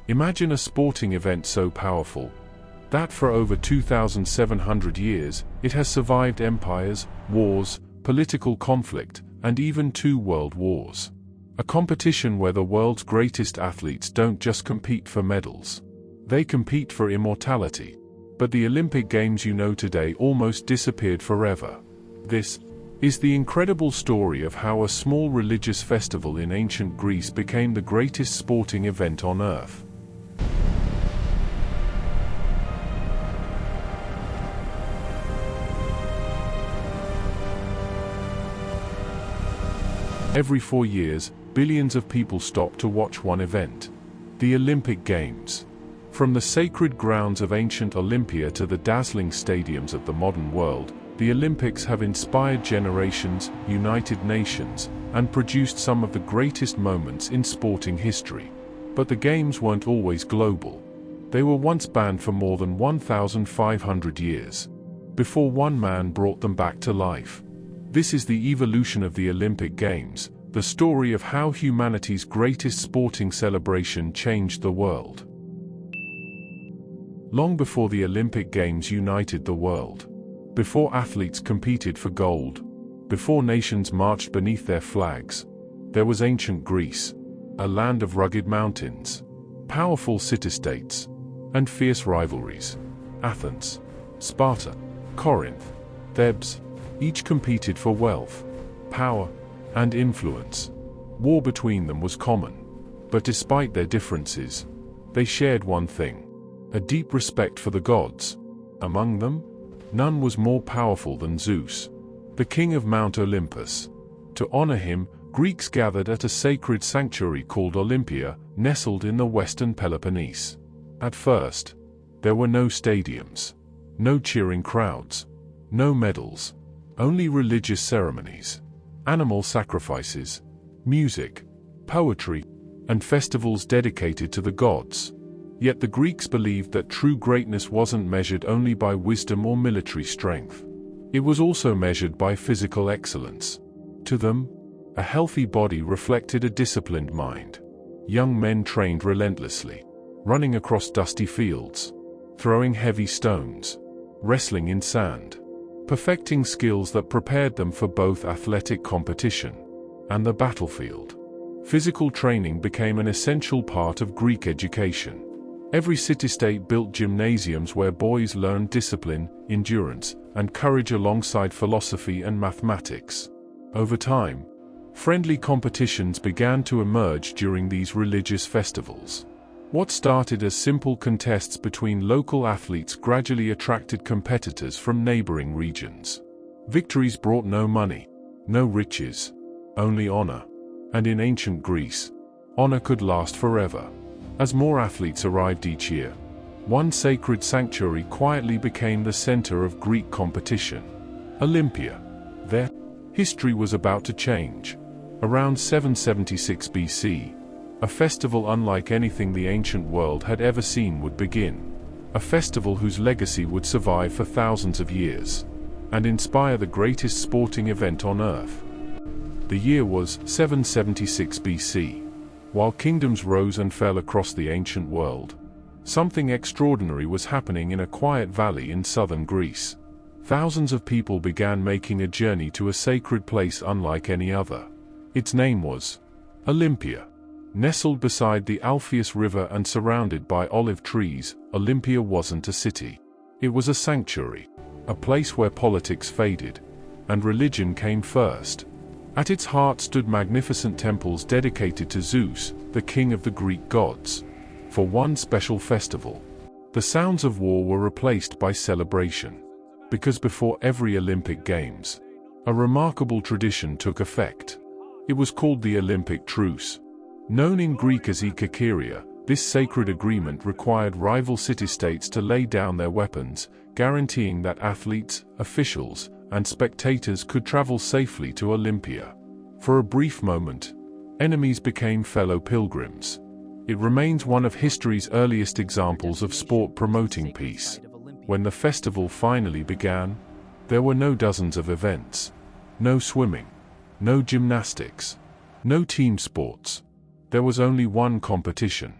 Imagine a sporting event so powerful that for over 2,700 years, it has survived empires, wars, political conflict, and even 2 world wars. A competition where the world's greatest athletes don't just compete for medals. They compete for immortality. But the Olympic Games you know today almost disappeared forever. This is the incredible story of how a small religious festival in ancient Greece became the greatest sporting event on Earth. Every 4 years, billions of people stop to watch one event. The Olympic Games. From the sacred grounds of ancient Olympia to the dazzling stadiums of the modern world, the Olympics have inspired generations, united nations, and produced some of the greatest moments in sporting history. But the Games weren't always global. They were once banned for more than 1,500 years, before one man brought them back to life. This is the evolution of the Olympic Games, the story of how humanity's greatest sporting celebration changed the world. Long before the Olympic Games united the world, before athletes competed for gold, before nations marched beneath their flags, there was ancient Greece, a land of rugged mountains, powerful city-states, and fierce rivalries. Athens, Sparta, Corinth, Thebes, each competed for wealth, power, and influence. War between them was common. But despite their differences, they shared one thing: a deep respect for the gods. Among them, none was more powerful than Zeus, the king of Mount Olympus. To honor him, Greeks gathered at a sacred sanctuary called Olympia, nestled in the western Peloponnese. At first, there were no stadiums, no cheering crowds, no medals, only religious ceremonies, animal sacrifices, music, poetry, and festivals dedicated to the gods. Yet the Greeks believed that true greatness wasn't measured only by wisdom or military strength. It was also measured by physical excellence. To them, a healthy body reflected a disciplined mind. Young men trained relentlessly, running across dusty fields, throwing heavy stones, wrestling in sand, perfecting skills that prepared them for both athletic competition and the battlefield. Physical training became an essential part of Greek education. Every city-state built gymnasiums where boys learned discipline, endurance, and courage alongside philosophy and mathematics. Over time, friendly competitions began to emerge during these religious festivals. What started as simple contests between local athletes gradually attracted competitors from neighboring regions. Victories brought no money, no riches, only honor. And in ancient Greece, honor could last forever. As more athletes arrived each year, one sacred sanctuary quietly became the center of Greek competition: Olympia. Their history was about to change. Around 776 BC, a festival unlike anything the ancient world had ever seen would begin. A festival whose legacy would survive for thousands of years and inspire the greatest sporting event on Earth. The year was 776 BC. While kingdoms rose and fell across the ancient world, something extraordinary was happening in a quiet valley in southern Greece. Thousands of people began making a journey to a sacred place unlike any other. Its name was Olympia. Nestled beside the Alpheus River and surrounded by olive trees, Olympia wasn't a city. It was a sanctuary, a place where politics faded and religion came first. At its heart stood magnificent temples dedicated to Zeus, the king of the Greek gods. For one special festival, the sounds of war were replaced by celebration. Because before every Olympic Games, a remarkable tradition took effect. It was called the Olympic Truce. Known in Greek as Ikakeria, this sacred agreement required rival city-states to lay down their weapons, guaranteeing that athletes, officials, and spectators could travel safely to Olympia. For a brief moment, enemies became fellow pilgrims. It remains one of history's earliest examples of sport promoting peace. When the festival finally began, there were no dozens of events, no swimming, no gymnastics, no team sports. There was only one competition: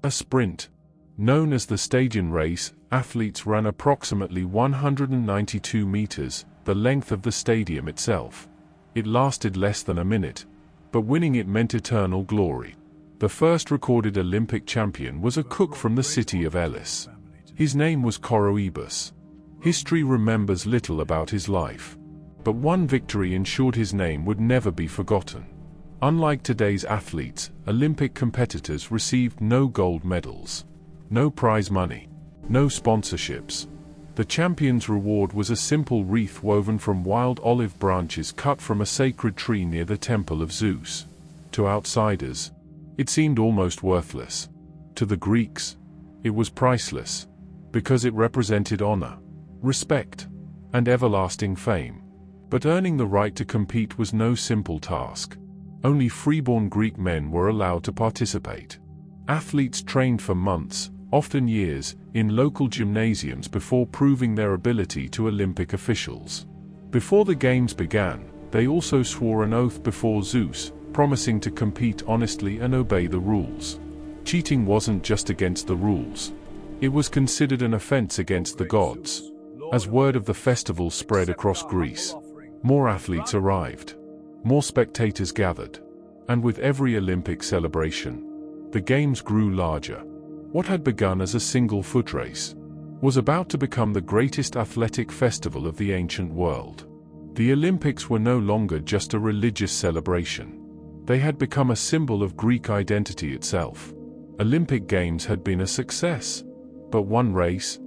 A sprint. Known as the stadium race, athletes ran approximately 192 meters, the length of the stadium itself. It lasted less than a minute, but winning it meant eternal glory. The first recorded Olympic champion was a cook from the city of Elis. His name was Coroebus. History remembers little about his life, but one victory ensured his name would never be forgotten. Unlike today's athletes, Olympic competitors received no gold medals, no prize money, no sponsorships. The champion's reward was a simple wreath woven from wild olive branches cut from a sacred tree near the temple of Zeus. To outsiders, it seemed almost worthless. To the Greeks, it was priceless, because it represented honor, respect, and everlasting fame. But earning the right to compete was no simple task. Only freeborn Greek men were allowed to participate. Athletes trained for months, often years, in local gymnasiums before proving their ability to Olympic officials. Before the games began, they also swore an oath before Zeus, promising to compete honestly and obey the rules. Cheating wasn't just against the rules. It was considered an offense against the gods. As word of the festival spread across Greece, more athletes arrived. More spectators gathered. And with every Olympic celebration, the games grew larger. What had begun as a single foot race was about to become the greatest athletic festival of the ancient world. The Olympics were no longer just a religious celebration. They had become a symbol of Greek identity itself. Olympic Games had been a success, but one race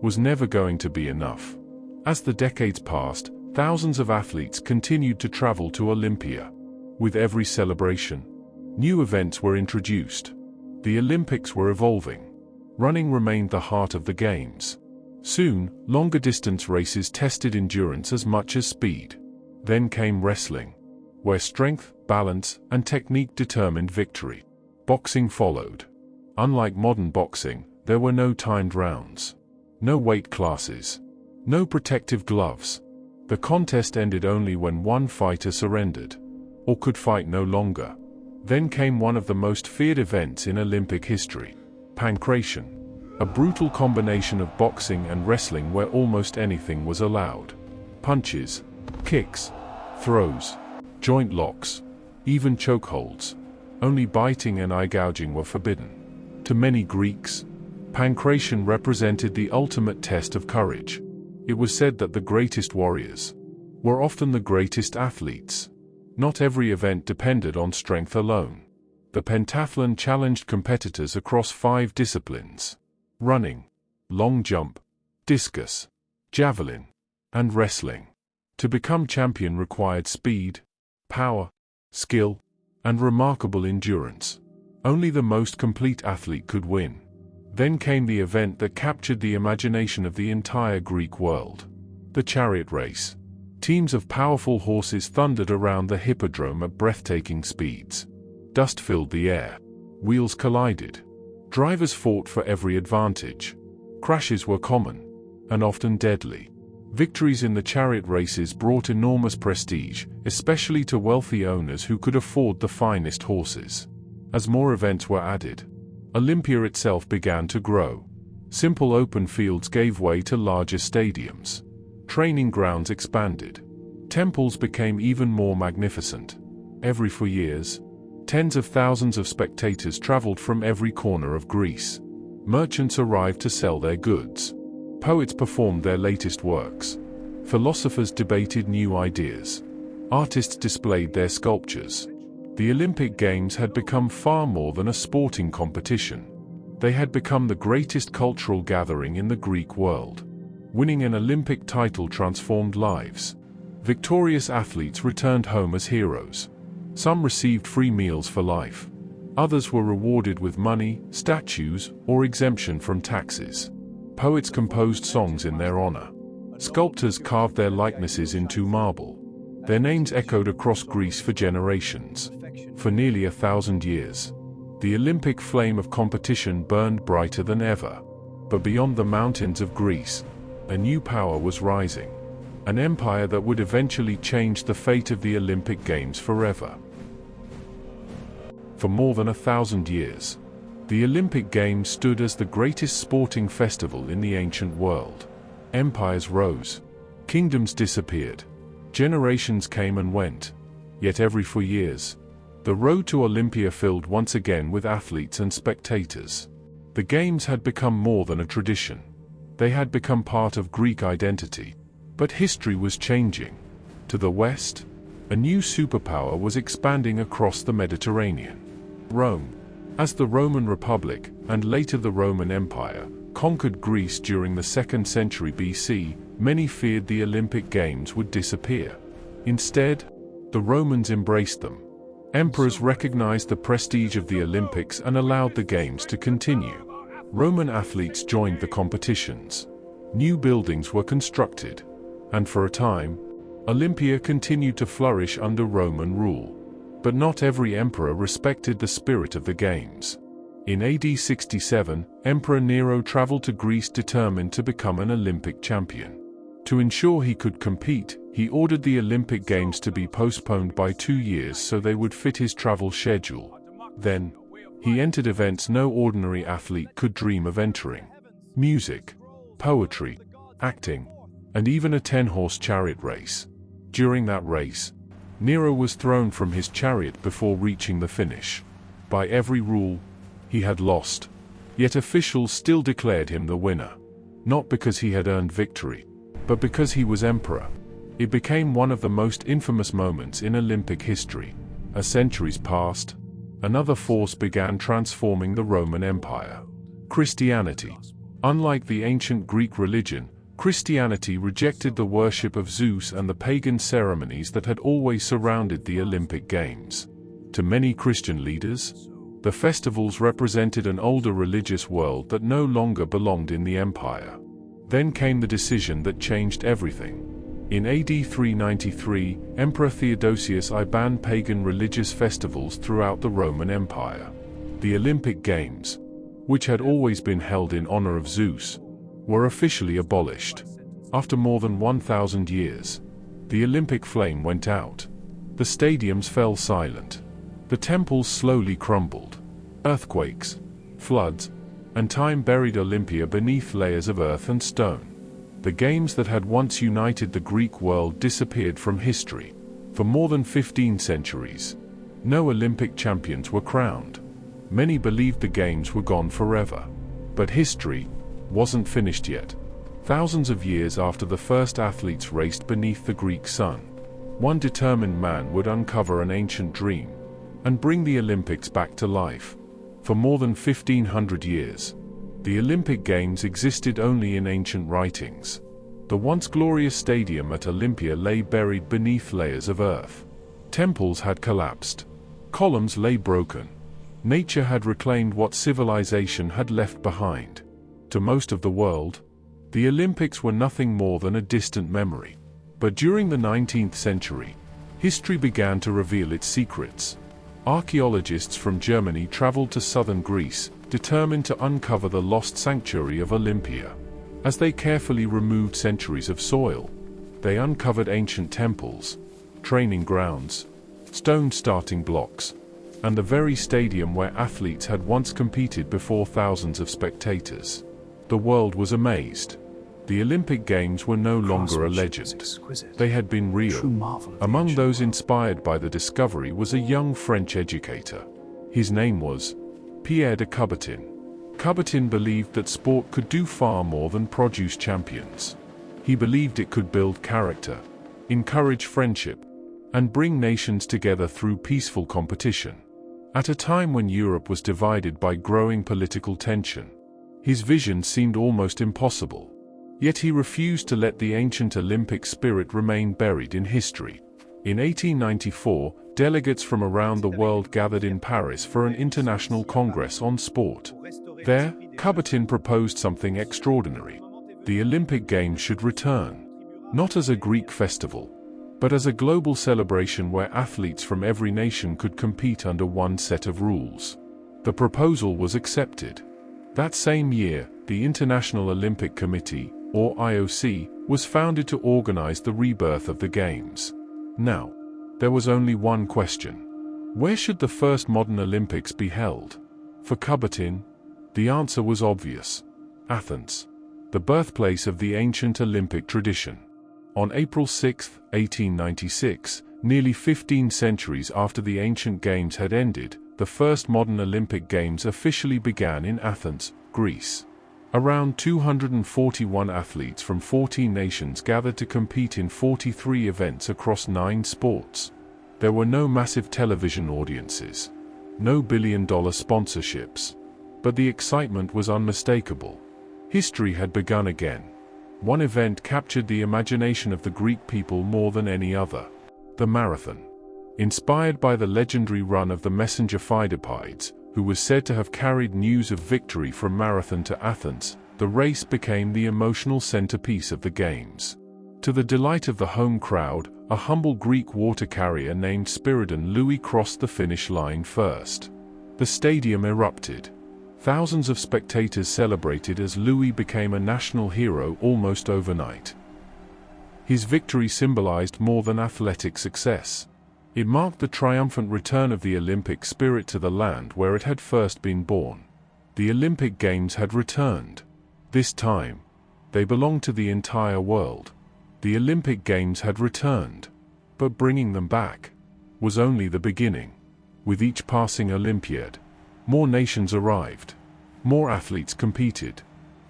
was never going to be enough. As the decades passed, thousands of athletes continued to travel to Olympia. With every celebration, new events were introduced. The Olympics were evolving. Running remained the heart of the Games. Soon, longer distance races tested endurance as much as speed. Then came wrestling, where strength, balance, and technique determined victory. Boxing followed. Unlike modern boxing, there were no timed rounds. No weight classes. No protective gloves. The contest ended only when one fighter surrendered, or could fight no longer. Then came one of the most feared events in Olympic history, pancration, a brutal combination of boxing and wrestling where almost anything was allowed. Punches, kicks, throws, joint locks, even chokeholds. Only biting and eye gouging were forbidden. To many Greeks, pancration represented the ultimate test of courage. It was said that the greatest warriors were often the greatest athletes. Not every event depended on strength alone. The pentathlon challenged competitors across 5 disciplines: running, long jump, discus, javelin, and wrestling. To become champion required speed, power, skill, and remarkable endurance. Only the most complete athlete could win. Then came the event that captured the imagination of the entire Greek world: the chariot race. Teams of powerful horses thundered around the hippodrome at breathtaking speeds. Dust filled the air. Wheels collided. Drivers fought for every advantage. Crashes were common, and often deadly. Victories in the chariot races brought enormous prestige, especially to wealthy owners who could afford the finest horses. As more events were added, Olympia itself began to grow. Simple open fields gave way to larger stadiums. Training grounds expanded. Temples became even more magnificent. Every 4 years, tens of thousands of spectators traveled from every corner of Greece. Merchants arrived to sell their goods. Poets performed their latest works. Philosophers debated new ideas. Artists displayed their sculptures. The Olympic Games had become far more than a sporting competition. They had become the greatest cultural gathering in the Greek world. Winning an Olympic title transformed lives. Victorious athletes returned home as heroes. Some received free meals for life. Others were rewarded with money, statues, or exemption from taxes. Poets composed songs in their honor. Sculptors carved their likenesses into marble. Their names echoed across Greece for generations. For nearly 1,000 years, the Olympic flame of competition burned brighter than ever. But beyond the mountains of Greece, a new power was rising. An empire that would eventually change the fate of the Olympic Games forever. For more than 1,000 years, The Olympic Games stood as the greatest sporting festival in the ancient world. Empires rose. Kingdoms disappeared. Generations came and went. Yet every 4 years, the road to Olympia filled once again with athletes and spectators. The Games had become more than a tradition. They had become part of Greek identity. But history was changing. To the west, a new superpower was expanding across the Mediterranean. Rome, as the Roman Republic, and later the Roman Empire, conquered Greece during the 2nd century BC, many feared the Olympic Games would disappear. Instead, the Romans embraced them. Emperors recognized the prestige of the Olympics and allowed the Games to continue. Roman athletes joined the competitions. New buildings were constructed. And for a time, Olympia continued to flourish under Roman rule. But not every emperor respected the spirit of the Games. In AD 67, Emperor Nero traveled to Greece determined to become an Olympic champion. To ensure he could compete, he ordered the Olympic Games to be postponed by 2 years so they would fit his travel schedule. Then, he entered events no ordinary athlete could dream of entering. Music, poetry, acting, and even a 10-horse chariot race. During that race, Nero was thrown from his chariot before reaching the finish. By every rule, he had lost. Yet officials still declared him the winner. Not because he had earned victory, but because he was emperor. It became one of the most infamous moments in Olympic history. As centuries passed, another force began transforming the Roman Empire. Christianity. Unlike the ancient Greek religion, Christianity rejected the worship of Zeus and the pagan ceremonies that had always surrounded the Olympic Games. To many Christian leaders, the festivals represented an older religious world that no longer belonged in the empire. Then came the decision that changed everything. In AD 393, Emperor Theodosius I banned pagan religious festivals throughout the Roman Empire. The Olympic Games, which had always been held in honor of Zeus, were officially abolished. After more than 1,000 years, the Olympic flame went out. The stadiums fell silent. The temples slowly crumbled. Earthquakes, floods, and time buried Olympia beneath layers of earth and stone. The Games that had once united the Greek world disappeared from history. For more than 15 centuries, no Olympic champions were crowned. Many believed the Games were gone forever. But history wasn't finished yet. Thousands of years after the first athletes raced beneath the Greek sun, one determined man would uncover an ancient dream and bring the Olympics back to life. For more than 1,500 years, the Olympic Games existed only in ancient writings. The once glorious stadium at Olympia lay buried beneath layers of earth. Temples had collapsed. Columns lay broken. Nature had reclaimed what civilization had left behind. To most of the world, the Olympics were nothing more than a distant memory. But during the 19th century, history began to reveal its secrets. Archaeologists from Germany traveled to southern Greece, determined to uncover the lost sanctuary of Olympia. As they carefully removed centuries of soil, they uncovered ancient temples, training grounds, stone starting blocks, and the very stadium where athletes had once competed before thousands of spectators. The world was amazed. The Olympic Games were no longer a legend. They had been real. Among those inspired by the discovery was a young French educator. His name was Pierre de Coubertin. Coubertin believed that sport could do far more than produce champions. He believed it could build character, encourage friendship, and bring nations together through peaceful competition. At a time when Europe was divided by growing political tension, his vision seemed almost impossible. Yet he refused to let the ancient Olympic spirit remain buried in history. In 1894, delegates from around the world gathered in Paris for an international congress on sport. There, Coubertin proposed something extraordinary. The Olympic Games should return, not as a Greek festival, but as a global celebration where athletes from every nation could compete under one set of rules. The proposal was accepted. That same year, the International Olympic Committee, or IOC, was founded to organize the rebirth of the Games. Now, there was only one question. Where should the first modern Olympics be held? For Coubertin, the answer was obvious. Athens, the birthplace of the ancient Olympic tradition. On April 6, 1896, nearly 15 centuries after the ancient games had ended, the first modern Olympic Games officially began in Athens, Greece. Around 241 athletes from 14 nations gathered to compete in 43 events across 9 sports. There were no massive television audiences, no billion-dollar sponsorships, but the excitement was unmistakable. History had begun again. One event captured the imagination of the Greek people more than any other: the marathon. Inspired by the legendary run of the messenger Pheidippides, who was said to have carried news of victory from Marathon to Athens, the race became the emotional centerpiece of the Games. To the delight of the home crowd, a humble Greek water carrier named Spiridon Louis crossed the finish line first. The stadium erupted. Thousands of spectators celebrated as Louis became a national hero almost overnight. His victory symbolized more than athletic success. It marked the triumphant return of the Olympic spirit to the land where it had first been born. The Olympic Games had returned. This time, they belonged to the entire world. The Olympic Games had returned. But bringing them back was only the beginning. With each passing Olympiad, more nations arrived, more athletes competed,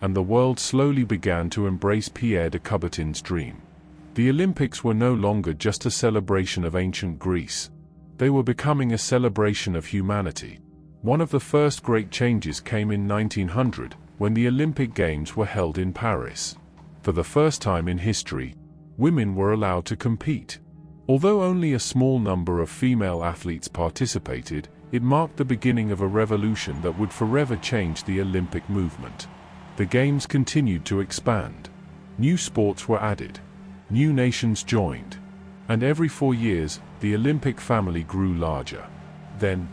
and the world slowly began to embrace Pierre de Coubertin's dream. The Olympics were no longer just a celebration of ancient Greece. They were becoming a celebration of humanity. One of the first great changes came in 1900, when the Olympic Games were held in Paris. For the first time in history, women were allowed to compete. Although only a small number of female athletes participated, it marked the beginning of a revolution that would forever change the Olympic movement. The Games continued to expand. New sports were added. New nations joined. And every 4 years, the Olympic family grew larger. Then,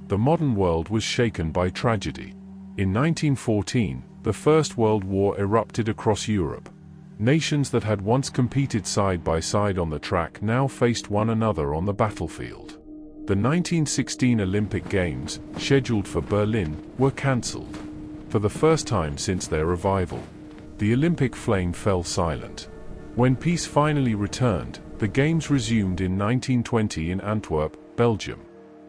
the modern world was shaken by tragedy. In 1914, the First World War erupted across Europe. Nations that had once competed side by side on the track now faced one another on the battlefield. The 1916 Olympic Games, scheduled for Berlin, were cancelled. For the first time since their revival, the Olympic flame fell silent. When peace finally returned, the Games resumed in 1920 in Antwerp, Belgium.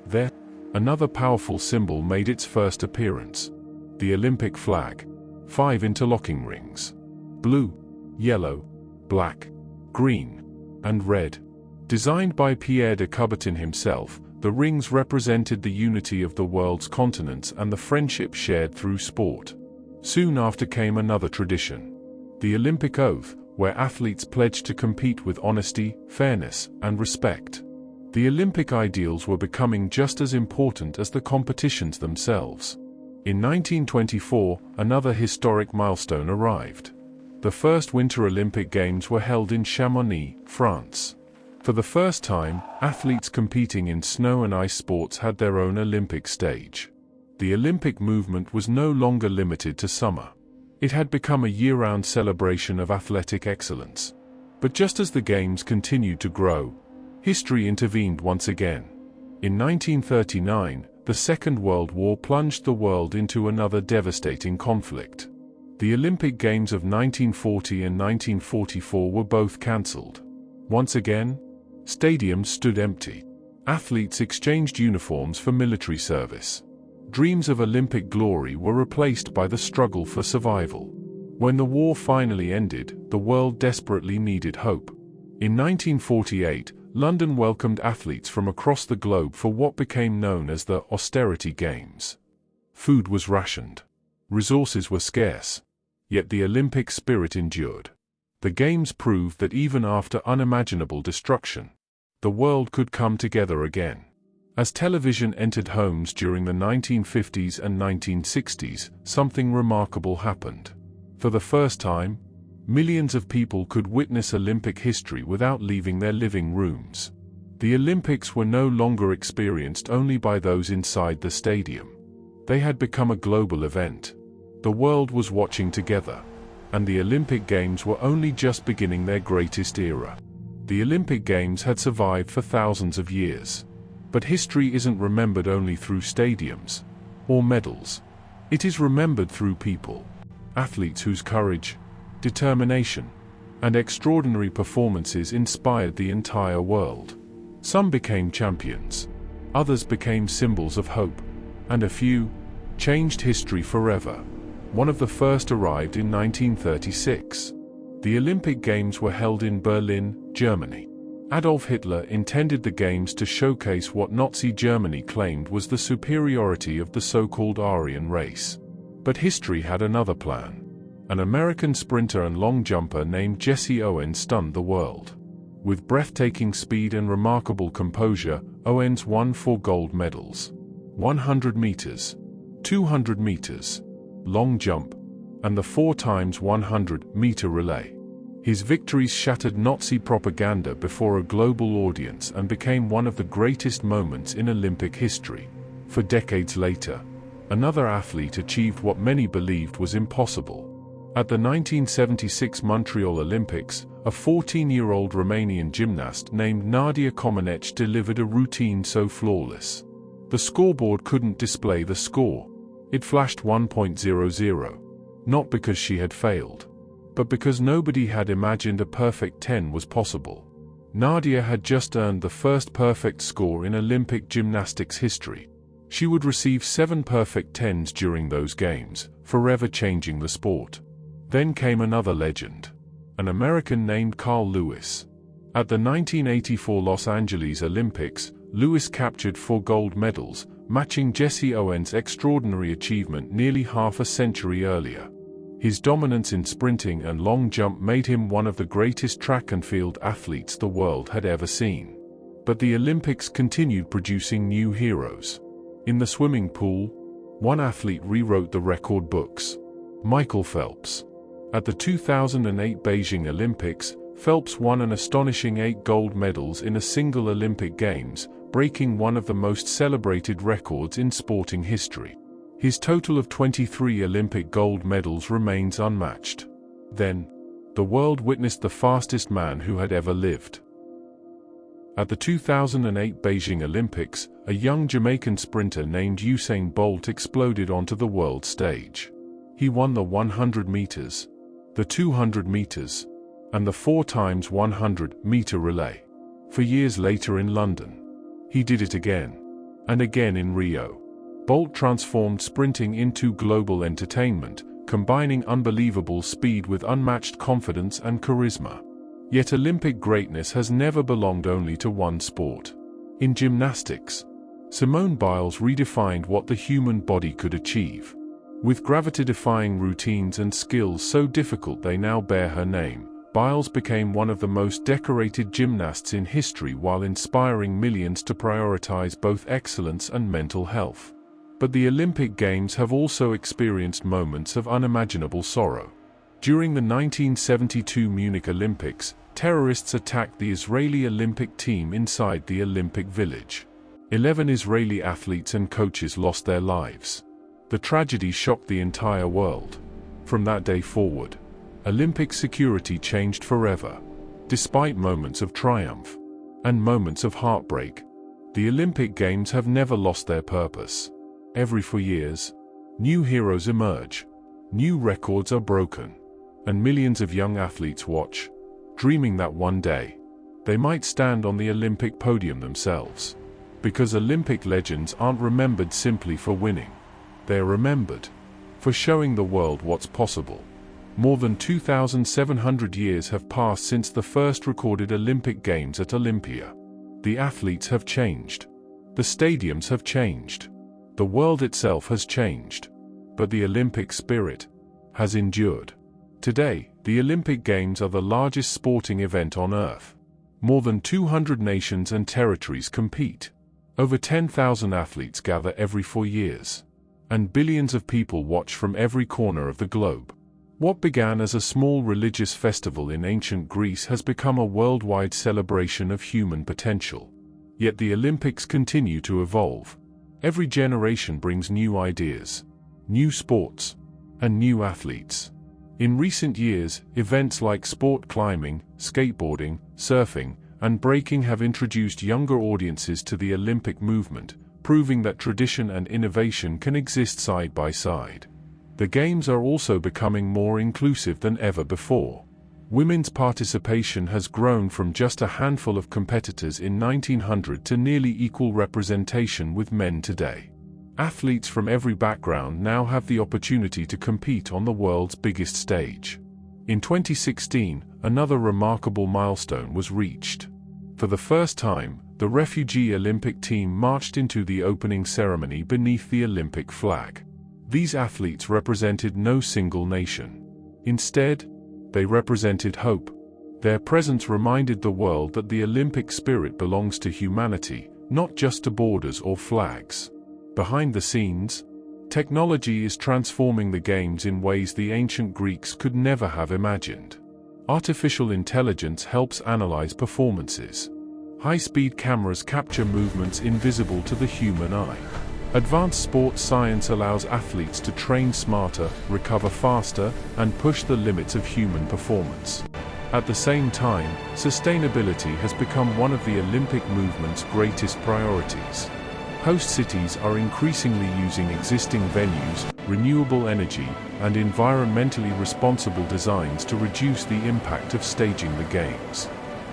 There, another powerful symbol made its first appearance: the Olympic flag. 5 interlocking rings: blue, yellow, black, green, and red. Designed by Pierre de Coubertin himself, the rings represented the unity of the world's continents and the friendship shared through sport. Soon after came another tradition: the Olympic oath, where athletes pledged to compete with honesty, fairness, and respect. The Olympic ideals were becoming just as important as the competitions themselves. In 1924, another historic milestone arrived. The first Winter Olympic Games were held in Chamonix, France. For the first time, athletes competing in snow and ice sports had their own Olympic stage. The Olympic movement was no longer limited to summer. It had become a year-round celebration of athletic excellence. But just as the Games continued to grow, history intervened once again. In 1939, the Second World War plunged the world into another devastating conflict. The Olympic Games of 1940 and 1944 were both cancelled. Once again, stadiums stood empty. Athletes exchanged uniforms for military service. Dreams of Olympic glory were replaced by the struggle for survival. When the war finally ended, the world desperately needed hope. In 1948, London welcomed athletes from across the globe for what became known as the Austerity Games. Food was rationed. Resources were scarce. Yet the Olympic spirit endured. The Games proved that even after unimaginable destruction, the world could come together again. As television entered homes during the 1950s and 1960s, something remarkable happened. For the first time, millions of people could witness Olympic history without leaving their living rooms. The Olympics were no longer experienced only by those inside the stadium. They had become a global event. The world was watching together. And the Olympic Games were only just beginning their greatest era. The Olympic Games had survived for thousands of years. But history isn't remembered only through stadiums. or medals. It is remembered through people, athletes whose courage, determination, and extraordinary performances inspired the entire world. Some became champions, others became symbols of hope, and a few changed history forever. One of the first arrived in 1936. The Olympic Games were held in Berlin, Germany. Adolf Hitler intended the Games to showcase what Nazi Germany claimed was the superiority of the so-called Aryan race. But history had another plan. An American sprinter and long jumper named Jesse Owens stunned the world. With breathtaking speed and remarkable composure, Owens won 4 gold medals: 100 meters, 200 meters, long jump, and the 4x100-meter relay. His victories shattered Nazi propaganda before a global audience and became one of the greatest moments in Olympic history. For decades later, another athlete achieved what many believed was impossible. At the 1976 Montreal Olympics, a 14-year-old Romanian gymnast named Nadia Comaneci delivered a routine so flawless. The scoreboard couldn't display the score. It flashed 1.00. Not because she had failed, but because nobody had imagined a perfect 10 was possible. Nadia had just earned the first perfect score in Olympic gymnastics history. She would receive 7 perfect 10s during those games, forever changing the sport. Then came another legend, an American named Carl Lewis. At the 1984 Los Angeles Olympics, Lewis captured 4 gold medals, matching Jesse Owens' extraordinary achievement nearly half a century earlier. His dominance in sprinting and long jump made him one of the greatest track and field athletes the world had ever seen. But the Olympics continued producing new heroes. In the swimming pool, one athlete rewrote the record books: Michael Phelps. At the 2008 Beijing Olympics, Phelps won an astonishing 8 gold medals in a single Olympic Games, breaking one of the most celebrated records in sporting history. His total of 23 Olympic gold medals remains unmatched. Then, the world witnessed the fastest man who had ever lived. At the 2008 Beijing Olympics, a young Jamaican sprinter named Usain Bolt exploded onto the world stage. He won the 100 meters, the 200 meters, and the 4x100-meter relay. For years later in London, he did it again, and again in Rio. Bolt transformed sprinting into global entertainment, combining unbelievable speed with unmatched confidence and charisma. Yet Olympic greatness has never belonged only to one sport. In gymnastics, Simone Biles redefined what the human body could achieve. With gravity-defying routines and skills so difficult they now bear her name, Biles became one of the most decorated gymnasts in history while inspiring millions to prioritize both excellence and mental health. But the Olympic Games have also experienced moments of unimaginable sorrow. During the 1972 Munich Olympics, terrorists attacked the Israeli Olympic team inside the Olympic Village. 11 Israeli athletes and coaches lost their lives. The tragedy shocked the entire world. From that day forward, Olympic security changed forever. Despite moments of triumph and moments of heartbreak, the Olympic Games have never lost their purpose. Every 4 years, new heroes emerge, new records are broken, and millions of young athletes watch, dreaming that one day, they might stand on the Olympic podium themselves. Because Olympic legends aren't remembered simply for winning. They are remembered for showing the world what's possible. More than 2,700 years have passed since the first recorded Olympic Games at Olympia. The athletes have changed. The stadiums have changed. The world itself has changed. But the Olympic spirit has endured. Today, the Olympic Games are the largest sporting event on Earth. More than 200 nations and territories compete. Over 10,000 athletes gather every 4 years. And billions of people watch from every corner of the globe. What began as a small religious festival in ancient Greece has become a worldwide celebration of human potential. Yet the Olympics continue to evolve. Every generation brings new ideas, new sports, and new athletes. In recent years, events like sport climbing, skateboarding, surfing, and breaking have introduced younger audiences to the Olympic movement, proving that tradition and innovation can exist side by side. The Games are also becoming more inclusive than ever before. Women's participation has grown from just a handful of competitors in 1900 to nearly equal representation with men today. Athletes from every background now have the opportunity to compete on the world's biggest stage. In 2016, another remarkable milestone was reached. For the first time, the refugee Olympic team marched into the opening ceremony beneath the Olympic flag. These athletes represented no single nation. Instead, they represented hope. Their presence reminded the world that the Olympic spirit belongs to humanity, not just to borders or flags. Behind the scenes, technology is transforming the Games in ways the ancient Greeks could never have imagined. Artificial intelligence helps analyze performances. High-speed cameras capture movements invisible to the human eye. Advanced sports science allows athletes to train smarter, recover faster, and push the limits of human performance. At the same time, sustainability has become one of the Olympic movement's greatest priorities. Host cities are increasingly using existing venues, renewable energy, and environmentally responsible designs to reduce the impact of staging the Games.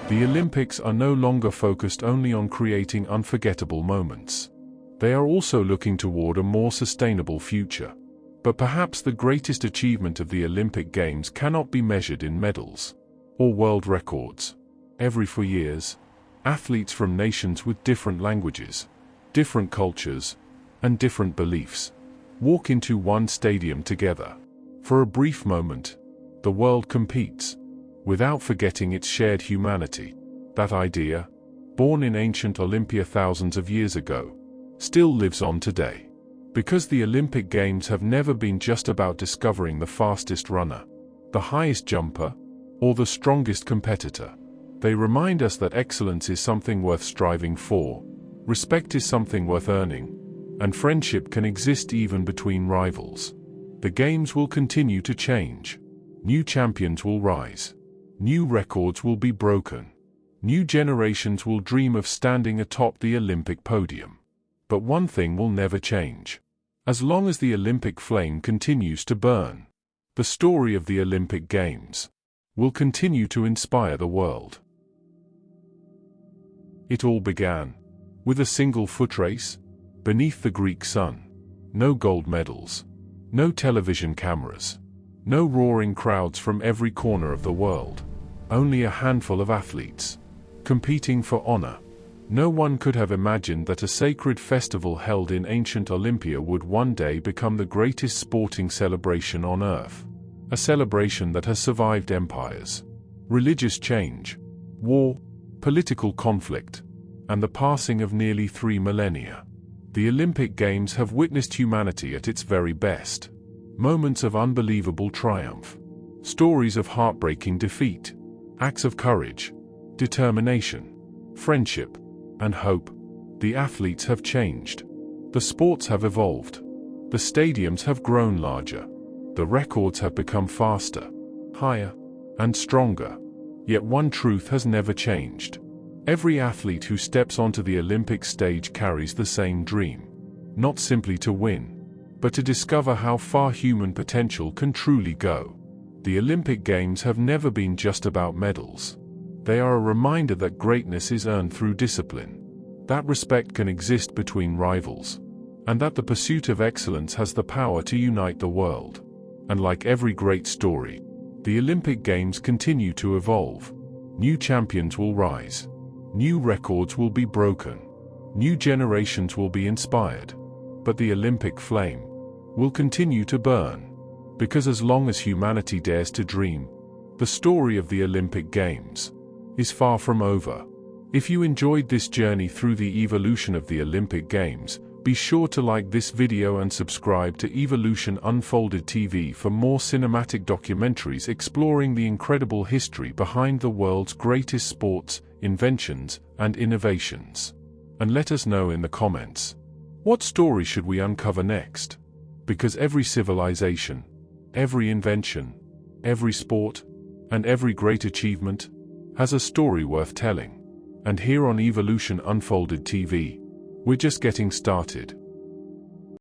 The Olympics are no longer focused only on creating unforgettable moments. They are also looking toward a more sustainable future. But perhaps the greatest achievement of the Olympic Games cannot be measured in medals or world records. Every 4 years, athletes from nations with different languages, different cultures, and different beliefs walk into one stadium together. For a brief moment, the world competes, without forgetting its shared humanity. That idea, born in ancient Olympia thousands of years ago, still lives on today. Because the Olympic Games have never been just about discovering the fastest runner, the highest jumper, or the strongest competitor. They remind us that excellence is something worth striving for, respect is something worth earning, and friendship can exist even between rivals. The Games will continue to change. New champions will rise. New records will be broken. New generations will dream of standing atop the Olympic podium. But one thing will never change. As long as the Olympic flame continues to burn, the story of the Olympic Games will continue to inspire the world. It all began with a single footrace beneath the Greek sun. No gold medals, no television cameras, no roaring crowds from every corner of the world. Only a handful of athletes competing for honor. No one could have imagined that a sacred festival held in ancient Olympia would one day become the greatest sporting celebration on earth. A celebration that has survived empires, religious change, war, political conflict, and the passing of nearly 3 millennia. The Olympic Games have witnessed humanity at its very best. Moments of unbelievable triumph, stories of heartbreaking defeat, acts of courage, determination, friendship, and hope. The athletes have changed. The sports have evolved. The stadiums have grown larger. The records have become faster, higher, and stronger. Yet one truth has never changed. Every athlete who steps onto the Olympic stage carries the same dream. Not simply to win, but to discover how far human potential can truly go. The Olympic Games have never been just about medals. They are a reminder that greatness is earned through discipline, that respect can exist between rivals, and that the pursuit of excellence has the power to unite the world. And like every great story, the Olympic Games continue to evolve. New champions will rise. New records will be broken. New generations will be inspired. But the Olympic flame will continue to burn. Because as long as humanity dares to dream, the story of the Olympic Games is far from over. If you enjoyed this journey through the evolution of the Olympic Games, be sure to like this video and subscribe to Evolution Unfolded TV for more cinematic documentaries exploring the incredible history behind the world's greatest sports, inventions, and innovations. And let us know in the comments, what story should we uncover next? Because every civilization, every invention, every sport, and every great achievement has a story worth telling. And here on Evolution Unfolded TV, We're just getting started.